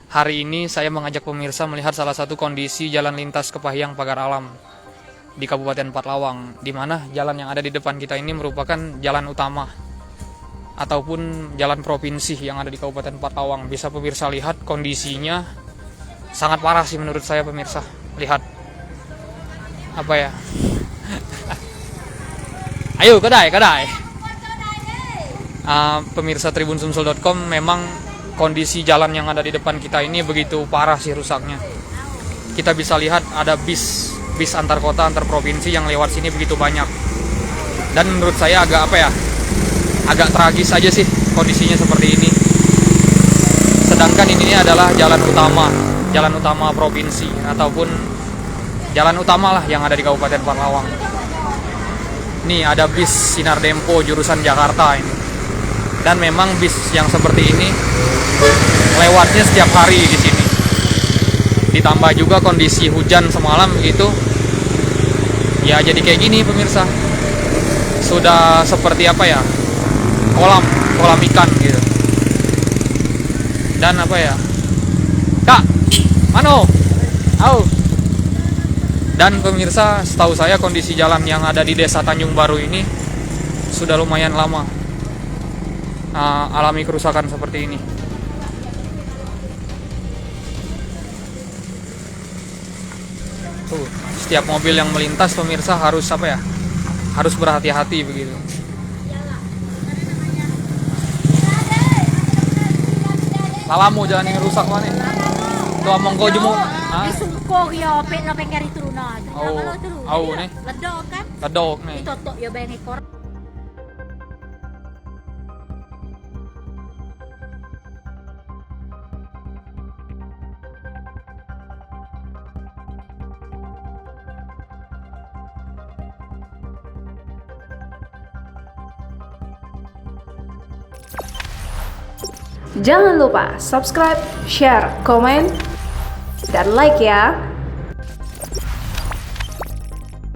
Hari ini saya mengajak pemirsa melihat salah satu kondisi jalan lintas Kepahyang Pagar Alam di Kabupaten Pathlawang, di mana jalan yang ada di depan kita ini merupakan jalan utama ataupun jalan provinsi yang ada di Kabupaten Pathlawang. Bisa pemirsa lihat kondisinya sangat parah sih menurut saya pemirsa. Lihat apa ya? Ayo kedai. Pemirsa tribunsumsel.com, memang kondisi jalan yang ada di depan kita ini begitu parah sih rusaknya. Kita bisa lihat ada bis antar kota, antar provinsi yang lewat sini begitu banyak. Dan menurut saya agak tragis aja sih kondisinya seperti ini. Sedangkan ini adalah jalan utama provinsi ataupun jalan utama lah yang ada di Kabupaten Pathlawang. Nih ada bis Sinar Dempo jurusan Jakarta ini. Dan memang bis yang seperti ini lewatnya setiap hari di sini. Ditambah juga kondisi hujan semalam gitu. Ya jadi kayak gini pemirsa. Sudah seperti kolam ikan gitu. Dan Kak, mano? Au. Dan pemirsa, setahu saya kondisi jalan yang ada di Desa Tanjung Baru ini sudah lumayan lama alami kerusakan seperti ini. Tuh, setiap mobil yang melintas pemirsa harus harus berhati-hati begitu. Lalamu jalan yang rusak mana? Tuh among ko jemu. Isungkog yo pet lo penggari turunod. Oh, nih. Ledok kan? Ledok nih. Itotok yo bengi kor. Jangan lupa subscribe, share, komen, dan like ya.